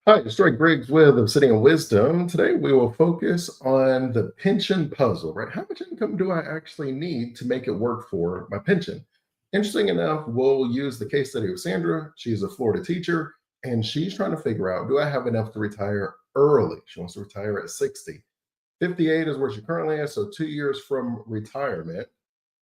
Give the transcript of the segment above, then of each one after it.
Hi, it's Troy Griggs with Obsidian Wisdom. Today we will focus on the pension puzzle, right? How much income do I actually need to make it work for my pension? Interesting enough, we'll use the case study of Sandra. She's a Florida teacher and she's trying to figure out, do I have enough to retire early? She wants to retire at 60. 58 is where she currently is, so 2 years from retirement.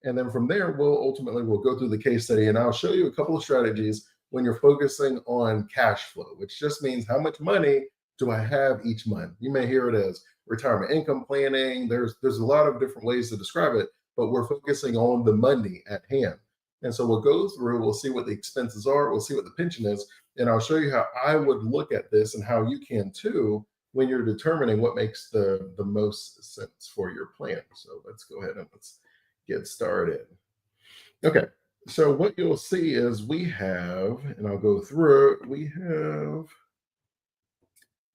And then from there, we'll go through the case study and I'll show you a couple of strategies when you're focusing on cash flow, which just means how much money do I have each month? You may hear it as retirement income planning. There's a lot of different ways to describe it, but we're focusing on the money at hand. And so we'll go through, we'll see what the expenses are, we'll see what the pension is, and I'll show you how I would look at this and how you can too when you're determining what makes the most sense for your plan. So let's go ahead and let's get started. Okay, so what you'll see is we have, and I'll go through it, we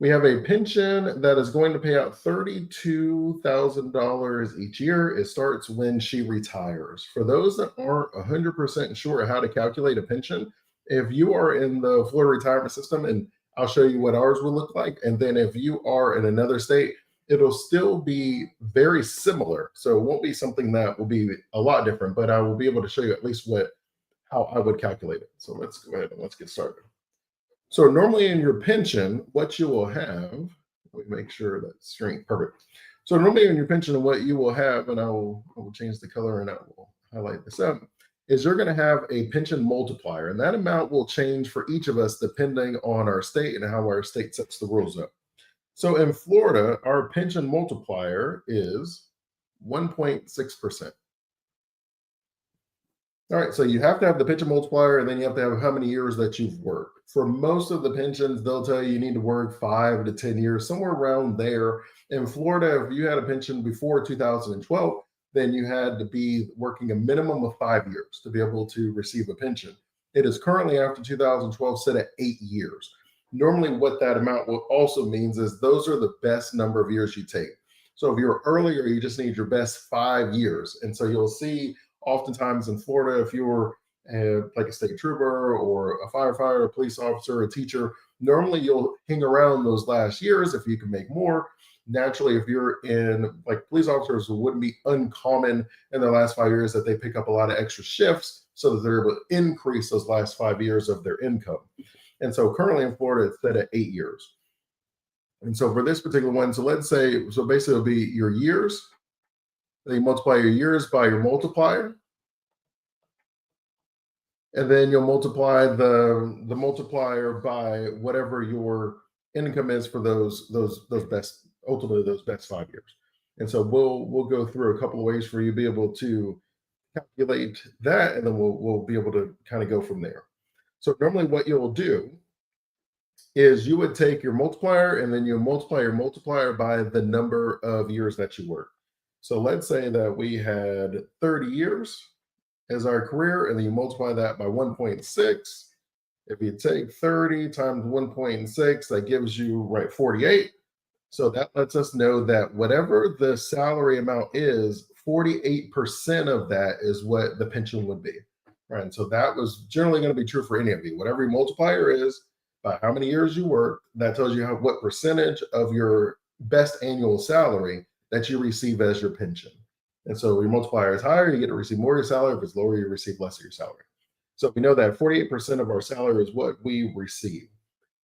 have a pension that is going to pay out $32,000 each year. It starts when she retires. For those that aren't 100% sure how to calculate a pension, if you are in the Florida retirement system, and I'll show you what ours will look like, and then if you are in another state, it'll still be very similar. So it won't be something that will be a lot different, but I will be able to show you at least how I would calculate it. So let's go ahead and let's get started. So normally in your pension, what you will have, let me make sure that strength, perfect. So normally in your pension, what you will have, and I will change the color and I will highlight this up, is you're going to have a pension multiplier, and that amount will change for each of us depending on our state and how our state sets the rules up. So in Florida, our pension multiplier is 1.6%. All right, so you have to have the pension multiplier, and then you have to have how many years that you've worked. For most of the pensions, they'll tell you need to work 5 to 10 years, somewhere around there. In Florida, if you had a pension before 2012, then you had to be working a minimum of 5 years to be able to receive a pension. It is currently after 2012 set at 8 years. Normally, what that amount will also means is those are the best number of years you take. So if you're earlier, you just need your best 5 years. And so you'll see oftentimes in Florida, if you're like a state trooper or a firefighter, a police officer, a teacher, normally you'll hang around those last years if you can make more. Naturally, if you're in like police officers, it wouldn't be uncommon in their last 5 years that they pick up a lot of extra shifts so that they're able to increase those last 5 years of their income. And so currently in Florida, it's set at 8 years. And so for this particular one, so let's say, so basically it'll be your years. Then you multiply your years by your multiplier. And then you'll multiply the multiplier by whatever your income is for those best, ultimately those best 5 years. And so we'll go through a couple of ways for you to be able to calculate that, and then we'll be able to kind of go from there. So normally what you'll do is you would take your multiplier and then you multiply your multiplier by the number of years that you work. So let's say that we had 30 years as our career, and then you multiply that by 1.6. If you take 30 times 1.6, that gives you, right, 48. So that lets us know that whatever the salary amount is, 48% of that is what the pension would be. Right. And so that was generally going to be true for any of you. Whatever your multiplier is by how many years you work, that tells you what percentage of your best annual salary that you receive as your pension. And so your multiplier is higher, you get to receive more of your salary. If it's lower, you receive less of your salary. So we know that 48% of our salary is what we receive.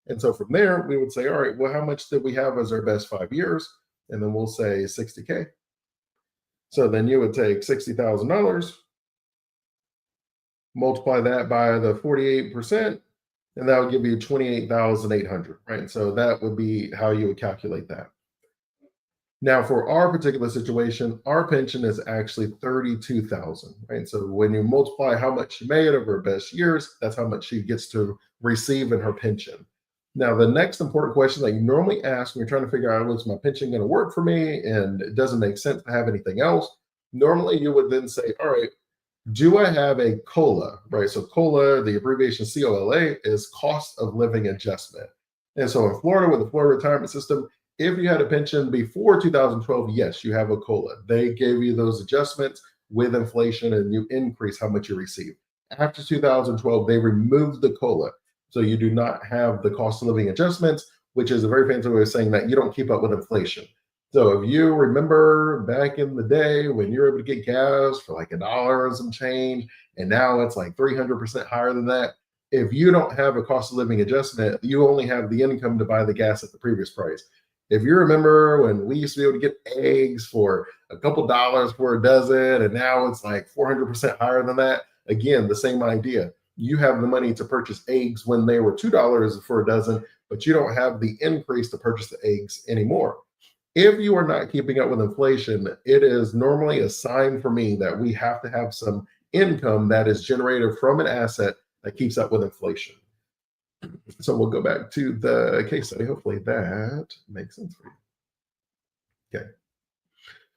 And so from there, we would say, all right, well, how much did we have as our best 5 years? And then we'll say 60K. So then you would take $60,000, multiply that by the 48%, and that would give you 28,800, right? And so that would be how you would calculate that. Now, for our particular situation, our pension is actually 32,000, right? So when you multiply how much she made over her best years, that's how much she gets to receive in her pension. Now, the next important question that you normally ask when you're trying to figure out, is my pension going to work for me and it doesn't make sense to have anything else? Normally, you would then say, all right, do I have a COLA, right? So COLA, the abbreviation COLA, is cost of living adjustment. And so in Florida, with the Florida retirement system, if you had a pension before 2012, yes, you have a COLA. They gave you those adjustments with inflation and you increase how much you receive. After 2012, they removed the COLA. So you do not have the cost of living adjustments which is a very fancy way of saying that you don't keep up with inflation. So if you remember back in the day when you were able to get gas for like $1 and some change, and now it's like 300% higher than that, if you don't have a cost of living adjustment, you only have the income to buy the gas at the previous price. If you remember when we used to be able to get eggs for a couple dollars for a dozen, and now it's like 400% higher than that, again, the same idea. You have the money to purchase eggs when they were $2 for a dozen, but you don't have the increase to purchase the eggs anymore. If you are not keeping up with inflation, it is normally a sign for me that we have to have some income that is generated from an asset that keeps up with inflation. So we'll go back to the case study. Hopefully that makes sense for you. Okay.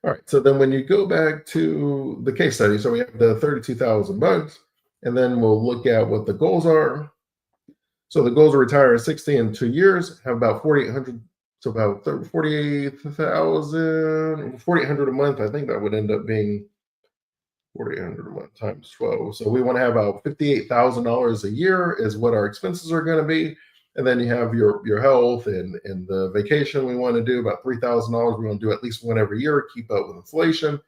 All right. So then when you go back to the case study, so we have the 32,000 bucks, and then we'll look at what the goals are. So the goals are retire at 60 in 2 years, have about 4,800, so about 48,000, 4,800 a month. I think that would end up being 4,800 a month times 12. So we want to have about $58,000 a year is what our expenses are going to be. And then you have your health and the vacation we want to do about $3,000. We want to do at least one every year, keep up with inflation.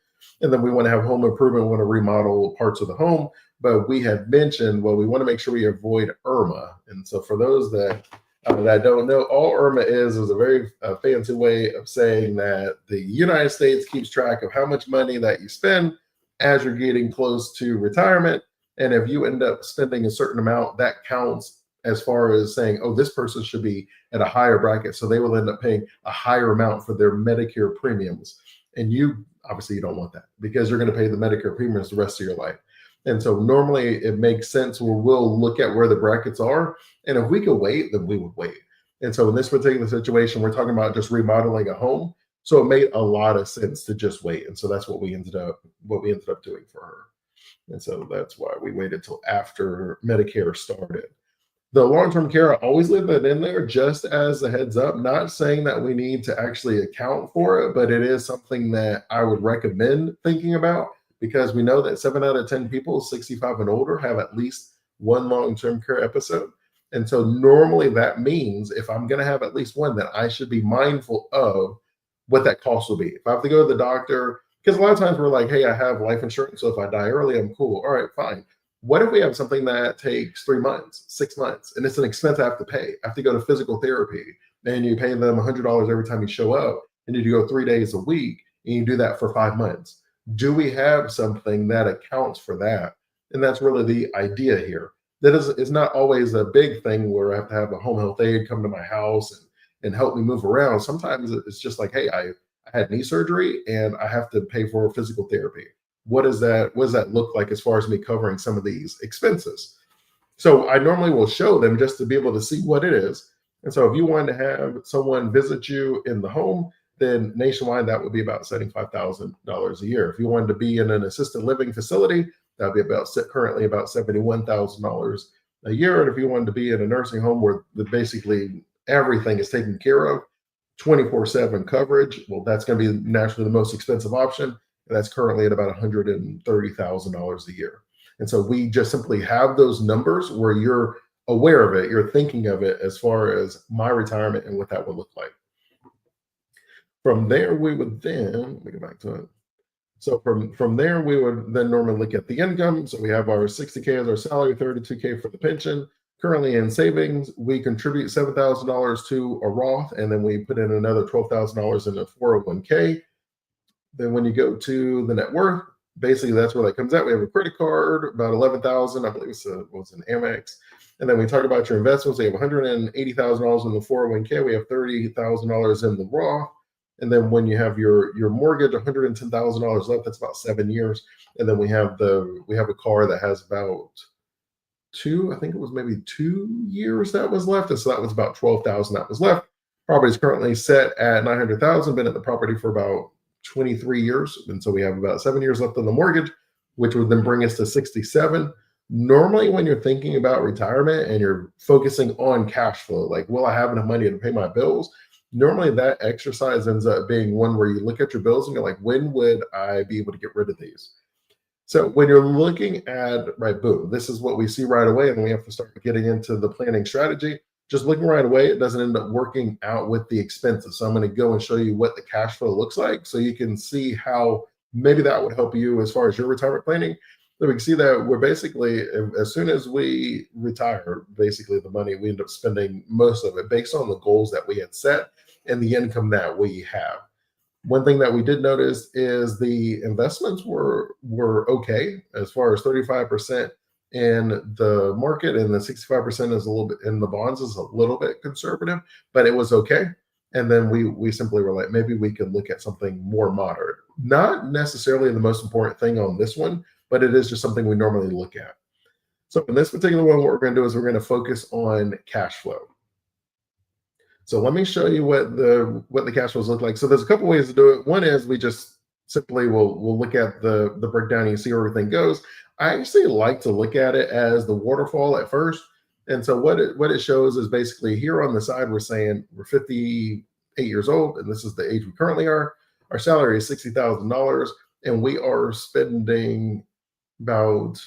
And then we want to have home improvement, we want to remodel parts of the home. But we had mentioned, well, we want to make sure we avoid IRMA. And so for those that don't know, all IRMA is a very fancy way of saying that the United States keeps track of how much money that you spend as you're getting close to retirement. And if you end up spending a certain amount, that counts as far as saying, oh, this person should be at a higher bracket. So they will end up paying a higher amount for their Medicare premiums. And you obviously you don't want that because you're going to pay the Medicare premiums the rest of your life. And so normally it makes sense where we'll look at where the brackets are. And if we could wait, then we would wait. And so in this particular situation, we're talking about just remodeling a home. So it made a lot of sense to just wait. And so that's what we ended up doing for her. And so that's why we waited till after Medicare started. The long-term care, I always leave that in there just as a heads up, not saying that we need to actually account for it, but it is something that I would recommend thinking about because we know that 7 out of 10 people 65 and older have at least one long-term care episode. And so normally that means if I'm going to have at least one, that I should be mindful of what that cost will be. If I have to go to the doctor, because a lot of times we're like, hey, I have life insurance, so if I die early, I'm cool. All right, fine. What if we have something that takes 3 months, 6 months, and it's an expense I have to pay? I have to go to physical therapy, and you pay them $100 every time you show up, and you go 3 days a week, and you do that for 5 months. Do we have something that accounts for that? And that's really the idea here. That is not always a big thing where I have to have a home health aide come to my house and help me move around. Sometimes it's just like, hey, I had knee surgery and I have to pay for physical therapy. What does that look like as far as me covering some of these expenses? So I normally will show them just to be able to see what it is. And so if you wanted to have someone visit you in the home, then nationwide, that would be about $75,000 a year. If you wanted to be in an assisted living facility, that'd be currently about $71,000 a year. And if you wanted to be in a nursing home where basically everything is taken care of, 24/7 coverage, well, that's going to be naturally the most expensive option. And that's currently at about $130,000 a year. And so we just simply have those numbers where you're aware of it, you're thinking of it as far as my retirement and what that would look like. From there, we would then, let me go back to it. So from there, we would then normally look at the income. So we have our 60K as our salary, 32K for the pension. Currently in savings, we contribute $7,000 to a Roth, and then we put in another $12,000 in a 401k. Then when you go to the net worth, basically that's where that comes out. We have a credit card, about 11,000, I believe it was an Amex. And then we talk about your investments. We have $180,000 in the 401k. We have $30,000 in the Roth. And then when you have your mortgage, $110,000 left, that's about 7 years. And then we have a car that has about I think it was maybe 2 years that was left. And so that was about 12,000 that was left. Property is currently set at 900,000, been at the property for about 23 years. And so we have about 7 years left on the mortgage, which would then bring us to 67. Normally, when you're thinking about retirement and you're focusing on cash flow, like, will I have enough money to pay my bills? Normally that exercise ends up being one where you look at your bills and you're like, when would I be able to get rid of these? So when you're looking at, right, boom, this is what we see right away. And then we have to start getting into the planning strategy. just looking right away, it doesn't end up working out with the expenses. So I'm going to go and show you what the cash flow looks like so you can see how maybe that would help you as far as your retirement planning. So we can see that we're basically, as soon as we retire, basically the money, we end up spending most of it based on the goals that we had set and the income that we have. One thing that we did notice is the investments were okay, as far as 35% in the market, and the 65% is a little bit in the bonds is a little bit conservative, but it was okay. And then we simply were like, maybe we could look at something more moderate. Not necessarily the most important thing on this one, but it is just something we normally look at. So in this particular one, what we're going to do is we're going to focus on cash flow. So let me show you what the cash flows look like. So there's a couple ways to do it. One is we just simply we'll look at the breakdown and you see where everything goes. I actually like to look at it as the waterfall at first. And so what it shows is basically here on the side, we're saying we're 58 years old, and this is the age we currently are. Our salary is $60,000, and we are spending about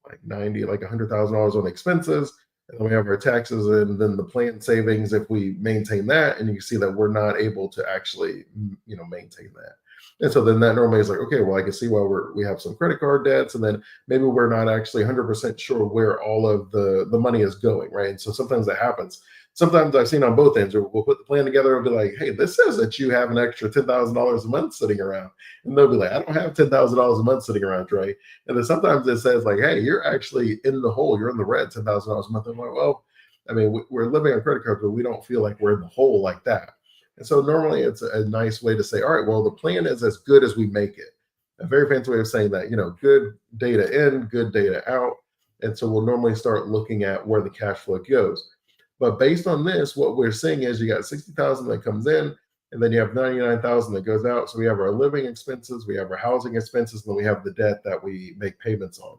like 90, like $100,000 on expenses. And then we have our taxes and then the planned savings if we maintain that. And you can see that we're not able to actually, maintain that. And so then that normally is like, okay, well, I can see why we have some credit card debts, and then maybe we're not actually 100% sure where all of the money is going, right? And so sometimes that happens. Sometimes I've seen on both ends, or we'll put the plan together and be like, hey, this says that you have an extra $10,000 a month sitting around. And they'll be like, I don't have $10,000 a month sitting around, Trey. And then sometimes it says like, hey, you're actually in the hole. You're in the red, $10,000 a month. I'm like, well, I mean, we're living on credit cards, but we don't feel like we're in the hole like that. And so normally it's a nice way to say, all right, well, the plan is as good as we make it. A very fancy way of saying that, good data in, good data out. And so we'll normally start looking at where the cash flow goes. But based on this, what we're seeing is you got 60,000 that comes in, and then you have 99,000 that goes out. So we have our living expenses, we have our housing expenses, and then we have the debt that we make payments on.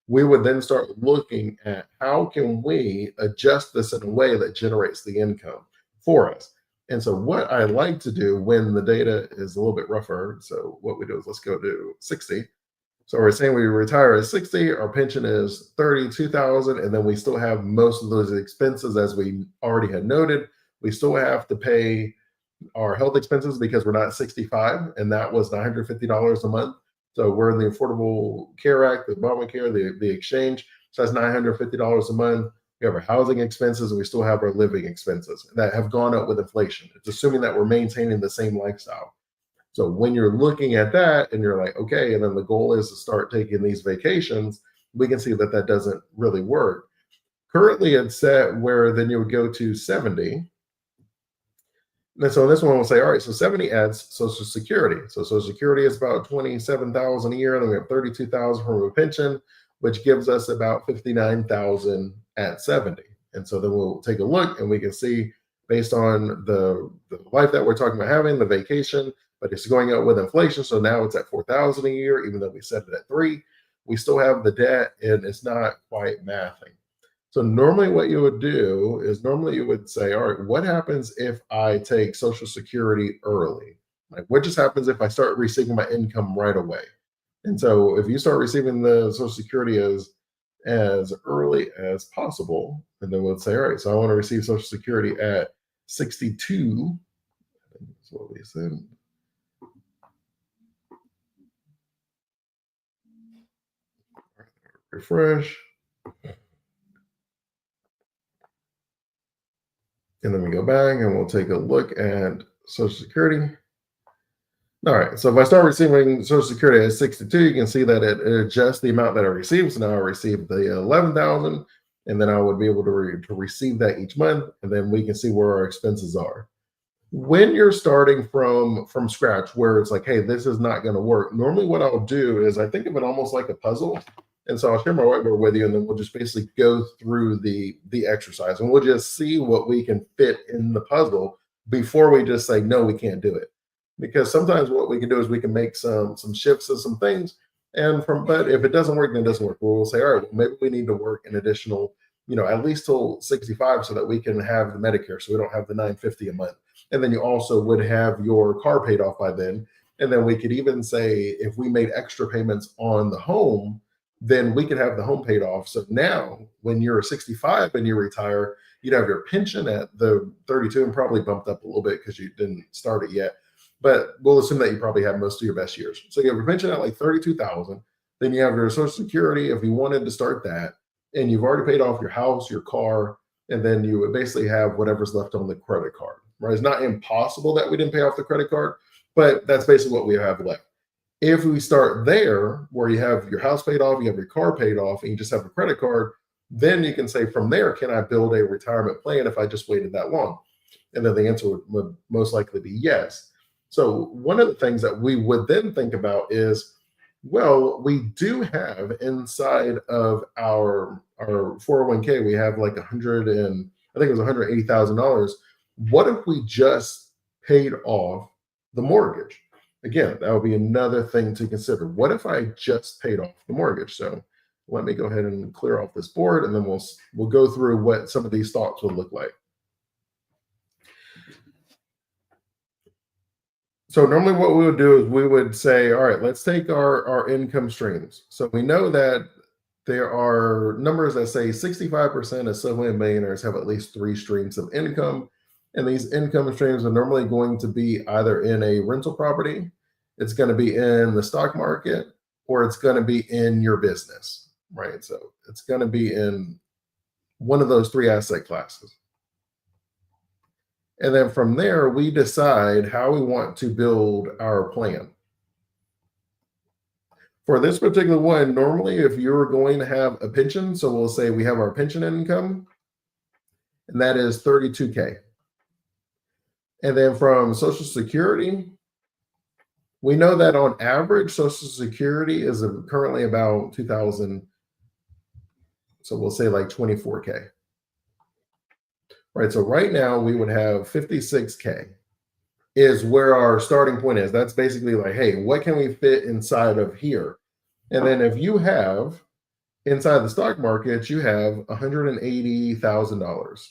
We would then start looking at how can we adjust this in a way that generates the income for us. And so what I like to do when the data is a little bit rougher, so what we do is let's go to 60. So we're saying we retire at 60, our pension is 32,000, and then we still have most of those expenses as we already had noted. We still have to pay our health expenses because we're not 65, and that was $950 a month. So we're in the Affordable Care Act, the Obamacare, the exchange. So that's $950 a month. We have our housing expenses, and we still have our living expenses that have gone up with inflation. It's assuming that we're maintaining the same lifestyle. So when you're looking at that and you're like, okay, and then the goal is to start taking these vacations, we can see that that doesn't really work. Currently, it's set where then you would go to 70. And so this one will say, all right, so 70 adds Social Security. So Social Security is about 27,000 a year, and then we have 32,000 from a pension, which gives us about 59,000 at 70. And so then we'll take a look and we can see based on the life that we're talking about having, the vacation, but it's going up with inflation. So now it's at 4,000 a year, even though we set it at 3. We still have the debt and it's not quite mathing. So normally what you would do is normally you would say, all right, what happens if I take Social Security early? Like what just happens if I start receiving my income right away? And so if you start receiving the Social Security as early as possible, and then we'll say, all right, so I want to receive Social Security at 62. I think that's what we said. Refresh. And then we go back and we'll take a look at Social Security. All right, so if I start receiving Social Security at 62, you can see that it adjusts the amount that I receive. So now I receive the 11,000, and then I would be able to receive that each month, and then we can see where our expenses are. When you're starting from scratch, where it's like, hey, this is not going to work. Normally, what I'll do is I think of it almost like a puzzle, and so I'll share my whiteboard with you, and then we'll just basically go through the exercise, and we'll just see what we can fit in the puzzle before we just say no, we can't do it. Because sometimes what we can do is we can make some shifts and some things, but if it doesn't work, then it doesn't work. We'll say, all right, well, maybe we need to work an additional, at least till 65, so that we can have the Medicare, so we don't have the $950 a month. And then you also would have your car paid off by then. And then we could even say if we made extra payments on the home, then we could have the home paid off. So now when you're 65 and you retire, You'd have your pension at the 32 and probably bumped up a little bit because you didn't start it yet. But we'll assume that you probably have most of your best years. So you have your pension at like 32,000. Then you have your Social Security if you wanted to start that, and you've already paid off your house, your car, and then you would basically have whatever's left on the credit card. Right? It's not impossible that we didn't pay off the credit card, but that's basically what we have left. If we start there, where you have your house paid off, you have your car paid off, and you just have a credit card, then you can say from there, can I build a retirement plan if I just waited that long? And then the answer would most likely be yes. So one of the things that we would then think about is, well, we do have inside of our 401k, we have like I think it was $180,000. What if we just paid off the mortgage? Again, that would be another thing to consider. What if I just paid off the mortgage? So let me go ahead and clear off this board, and then we'll go through what some of these thoughts would look like. So normally what we would do is we would say, all right, let's take our income streams. So we know that there are numbers that say 65% of self-made millionaires have at least 3 streams of income. And these income streams are normally going to be either in a rental property, it's going to be in the stock market, or it's going to be in your business, right? So it's going to be in one of those 3 asset classes. And then from there, we decide how we want to build our plan. For this particular one, normally if you're going to have a pension, so we'll say we have our pension income, and that is 32K. And then from Social Security, we know that on average, Social Security is currently about 2,000. So we'll say like 24K. Right, so right now we would have 56K is where our starting point is. That's basically like, hey, what can we fit inside of here? And then if you have inside the stock market, you have $180,000.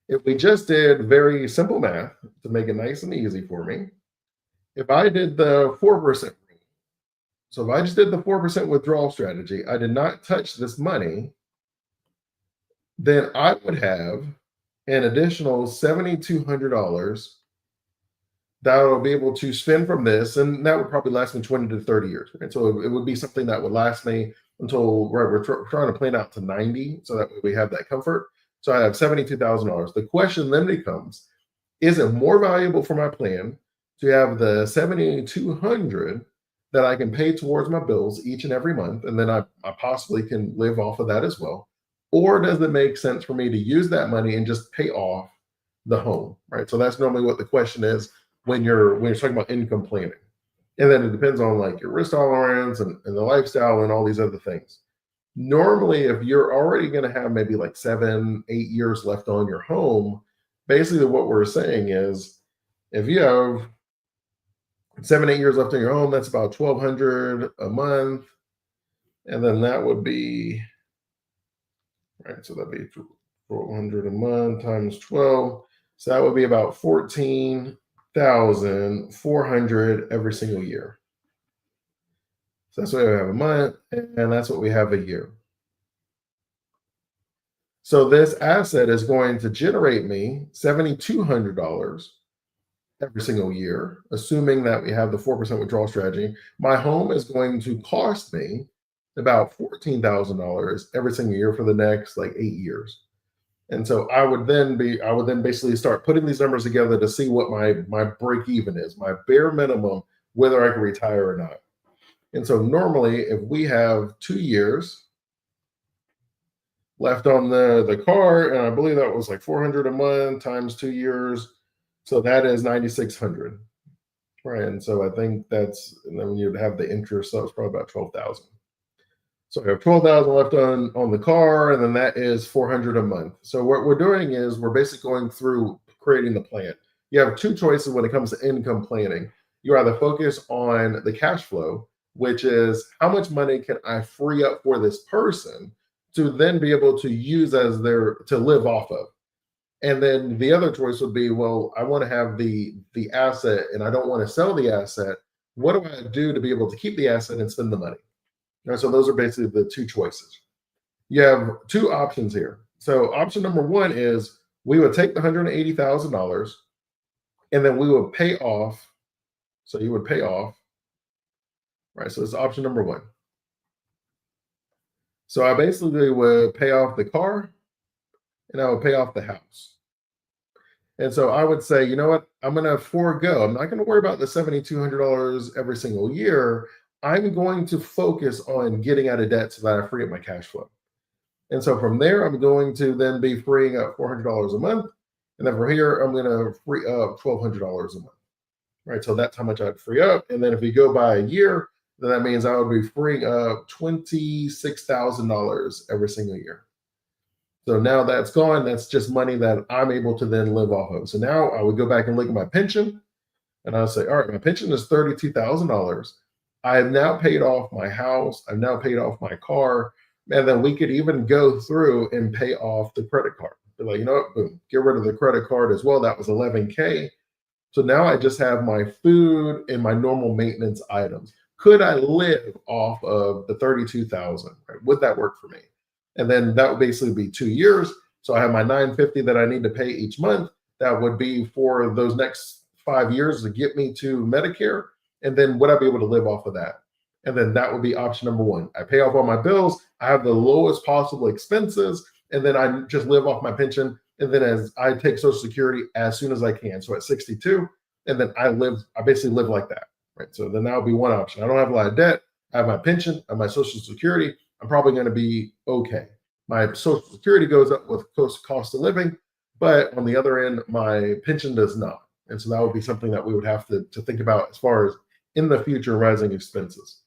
If we just did very simple math to make it nice and easy for me, if I did the 4%, so if I just did the 4% withdrawal strategy, I did not touch this money, then I would have an additional $7,200 that I will be able to spend from this, and that would probably last me 20 to 30 years. Right? So it would be something that would last me until, right, we're trying to plan out to 90, so that we have that comfort. So I have $72,000. The question then becomes, is it more valuable for my plan to have the $7,200 that I can pay towards my bills each and every month, and then I possibly can live off of that as well? Or does it make sense for me to use that money and just pay off the home, right? So that's normally what the question is when you're talking about income planning. And then it depends on like your risk tolerance and the lifestyle and all these other things. Normally, if you're already going to have maybe like 7-8 years left on your home, basically what we're saying is if you have 7-8 years left on your home, that's about $1,200 a month. And then that would be, right, so that'd be $1,200 a month times 12. So that would be about $14,400 every single year. So that's what we have a month, and that's what we have a year. So this asset is going to generate me $7,200 every single year, assuming that we have the 4% withdrawal strategy. My home is going to cost me about $14,000 every single year for the next like 8 years. And so I would then basically start putting these numbers together to see what my break even is, my bare minimum, whether I can retire or not. And so normally if we have 2 years left on the car, and I believe that was like $400 a month times 2 years, so that is $9,600, right? And so I think and then you'd have the interest, so it's probably about $12,000. So we have $12,000 left on the car, and then that is $400 a month. So what we're doing is we're basically going through creating the plan. You have 2 choices when it comes to income planning. You either focus on the cash flow, which is how much money can I free up for this person to then be able to use to live off of. And then the other choice would be, well, I want to have the asset and I don't want to sell the asset. What do I do to be able to keep the asset and spend the money? And so those are basically the 2 choices. You have 2 options here. So option number one is we would take the $180,000 and then we would pay off. So you would pay off, right? So it's option number one. So I basically would pay off the car and I would pay off the house. And so I would say, you know what? I'm going to forego. I'm not going to worry about the $7,200 every single year. I'm going to focus on getting out of debt so that I free up my cash flow. And so from there, I'm going to then be freeing up $400 a month. And then from here, I'm going to free up $1,200 a month. Right. So that's how much I'd free up. And then if we go by a year, then that means I would be freeing up $26,000 every single year. So now that's gone. That's just money that I'm able to then live off of. So now I would go back and look at my pension and I'll say, all right, my pension is $32,000. I have now paid off my house. I've now paid off my car. And then we could even go through and pay off the credit card. Be like, you know what, boom, get rid of the credit card as well. That was 11K. So now I just have my food and my normal maintenance items. Could I live off of the 32,000? Right? Would that work for me? And then that would basically be 2 years. So I have my $950 that I need to pay each month. That would be for those next 5 years to get me to Medicare. And then would I be able to live off of that? And then that would be option number one. I pay off all my bills. I have the lowest possible expenses. And then I just live off my pension. And then as I take Social Security as soon as I can. So at 62, and then I basically live like that. Right. So then that would be one option. I don't have a lot of debt. I have my pension, I have my Social Security. I'm probably going to be okay. My Social Security goes up with cost of living, but on the other end, my pension does not. And so that would be something that we would have to think about as far as in the future rising expenses.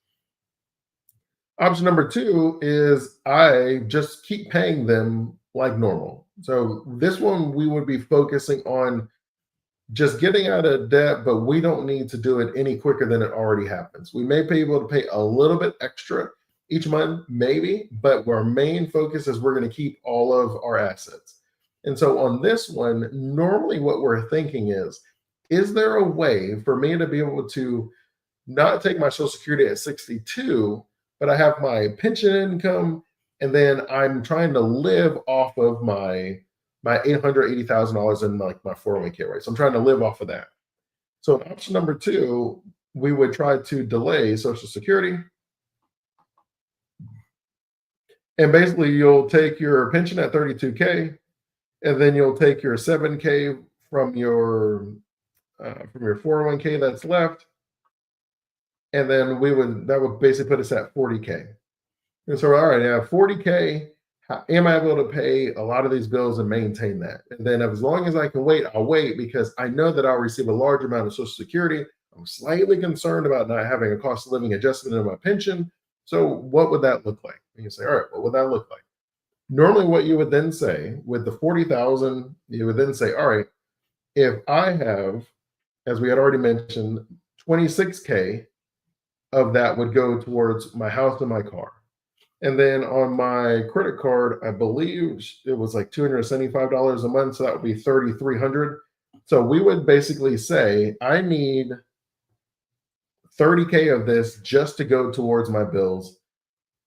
Option number two is I just keep paying them like normal. So this one, we would be focusing on just getting out of debt, but we don't need to do it any quicker than it already happens. We may be able to pay a little bit extra each month, maybe, but our main focus is we're going to keep all of our assets. And so on this one, normally what we're thinking is there a way for me to be able to not take my Social Security at 62, but I have my pension income, and then I'm trying to live off of my $880,000 in like my 401k, right? So I'm trying to live off of that. So in option number two, we would try to delay Social Security. And basically you'll take your pension at 32K, and then you'll take your 7K from your 401k that's left. And then that would basically put us at 40K. And so, all right, now 40K, am I able to pay a lot of these bills and maintain that? And then as long as I can wait, I'll wait because I know that I'll receive a large amount of Social Security. I'm slightly concerned about not having a cost of living adjustment in my pension. So what would that look like? And you say, all right, what would that look like? Normally what you would then say with the 40,000, you would then say, all right, if I have, as we had already mentioned, 26K of that would go towards my house and my car. And then on my credit card, I believe it was like $275 a month. So that would be $3,300. So we would basically say, I need 30K of this just to go towards my bills.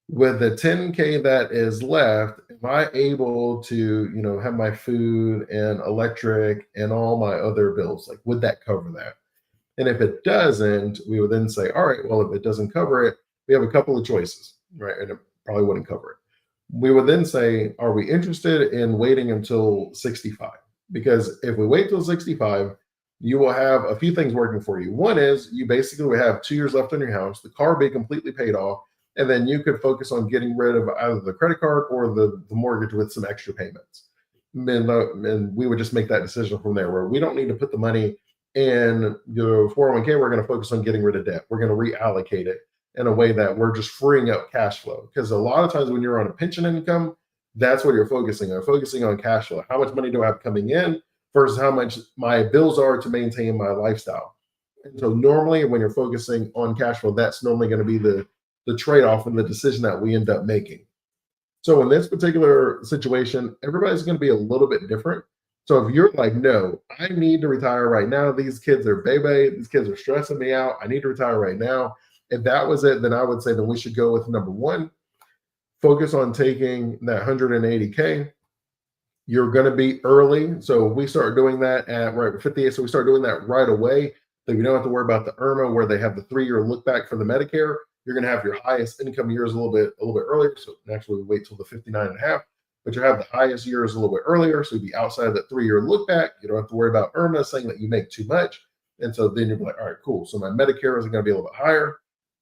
With the 10K that is left, am I able to, have my food and electric and all my other bills? Like, would that cover that? And if it doesn't, we would then say, all right, well, if it doesn't cover it, we have a couple of choices, right? And it probably wouldn't cover it. We would then say, are we interested in waiting until 65? Because if we wait till 65, you will have a few things working for you. One is you basically will have 2 years left on your house, the car be completely paid off, and then you could focus on getting rid of either the credit card or the mortgage with some extra payments. And we would just make that decision from there, where we don't need to put the money in your 401k. We're going to focus on getting rid of debt. We're going to reallocate it in a way that we're just freeing up cash flow. Because a lot of times when you're on a pension income, that's what you're focusing on cash flow. How much money do I have coming in versus how much my bills are to maintain my lifestyle. And so normally when you're focusing on cash flow, that's normally going to be the trade-off and the decision that we end up making. So in this particular situation, everybody's going to be a little bit different. So if you're like, no, I need to retire right now. These kids are baby. These kids are stressing me out. I need to retire right now. If that was it, then I would say that we should go with number one, focus on taking that 180K You're going to be early. So we start doing that at right 58. So we start doing that right away. So you don't have to worry about the IRMA where they have the 3-year look back for the Medicare. You're going to have your highest income years a little bit earlier. So naturally we wait till the 59 and a half, but you have the highest years a little bit earlier. So you'd be outside of that 3-year look back. You don't have to worry about IRMA saying that you make too much. And so then you'll be like, all right, cool. So my Medicare is going to be a little bit higher.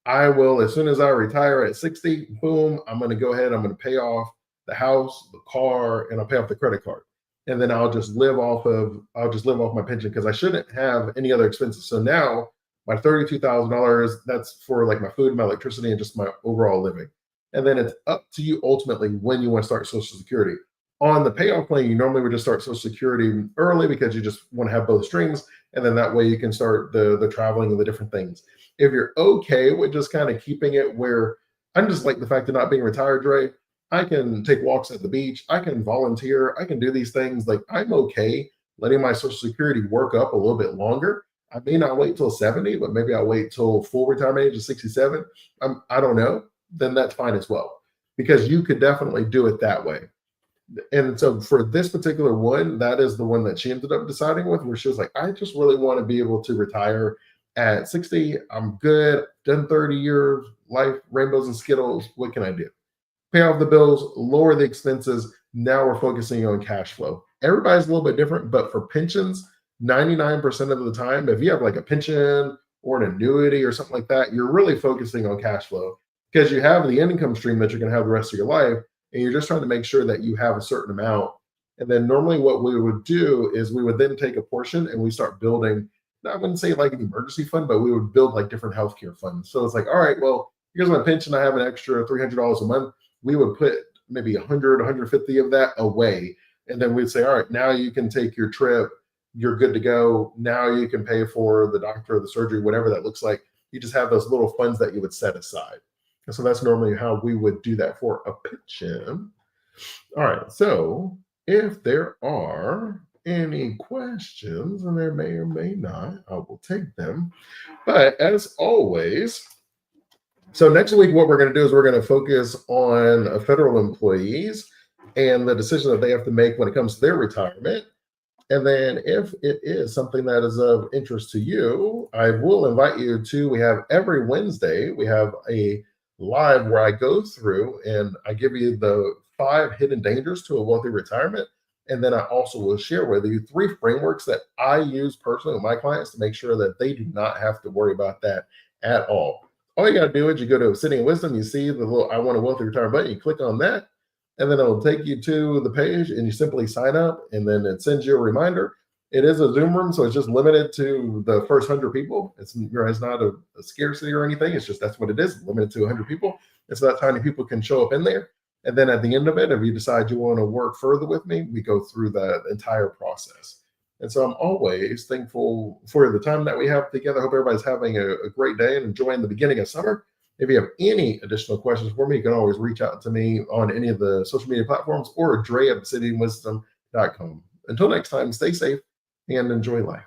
I will, as soon as I retire at 60, boom, I'm going to go ahead. I'm going to pay off the house, the car, and I'll pay off the credit card. And then I'll just live off my pension because I shouldn't have any other expenses. So now my $32,000, that's for like my food, my electricity, and just my overall living. And then it's up to you ultimately when you want to start Social Security. On the payoff plan, you normally would just start Social Security early because you just want to have both streams, and then that way you can start the traveling and the different things. If you're okay with just kind of keeping it where I'm just like the fact of not being retired, Dre, I can take walks at the beach. I can volunteer. I can do these things. Like I'm okay letting my Social Security work up a little bit longer. I may not wait till 70, but maybe I'll wait till full retirement age of 67. I don't know. Then that's fine as well, because you could definitely do it that way. And so for this particular one, that is the one that she ended up deciding with, where she was like, I just really want to be able to retire at 60. I'm good. Done 30 years, life, rainbows and Skittles. What can I do? Pay off the bills, lower the expenses. Now we're focusing on cash flow. Everybody's a little bit different, but for pensions, 99% of the time, if you have like a pension or an annuity or something like that, you're really focusing on cash flow because you have the income stream that you're going to have the rest of your life. And you're just trying to make sure that you have a certain amount. And then normally what we would do is we would then take a portion and we start building, I wouldn't say like an emergency fund, but we would build like different healthcare funds. So it's like, all right, well, here's my pension. I have an extra $300 a month. We would put maybe 100, 150 of that away. And then we'd say, all right, now you can take your trip. You're good to go. Now you can pay for the doctor or the surgery, whatever that looks like. You just have those little funds that you would set aside. And so that's normally how we would do that for a pension. All right. So if there are any questions, and there may or may not, I will take them. But as always, so next week, what we're going to do is we're going to focus on federal employees and the decision that they have to make when it comes to their retirement. And then if it is something that is of interest to you, I will invite you to, we have every Wednesday, we have a live where I go through and I give you the 5 hidden dangers to a wealthy retirement. And then I also will share with you 3 frameworks that I use personally with my clients to make sure that they do not have to worry about that at all. All you got to do is you go to Sitting in Wisdom, you see the little I want a wealthy retirement button, you click on that, and then it'll take you to the page and you simply sign up, and then it sends you a reminder. It is a Zoom room, so it's just limited to the first 100 people. It's not a scarcity or anything. It's just that's what it is, limited to 100 people. And so that's how many people can show up in there. And then at the end of it, if you decide you want to work further with me, we go through the entire process. And so I'm always thankful for the time that we have together. I hope everybody's having a great day and enjoying the beginning of summer. If you have any additional questions for me, you can always reach out to me on any of the social media platforms or Dre at citywisdom.com. Until next time, stay safe and enjoy life.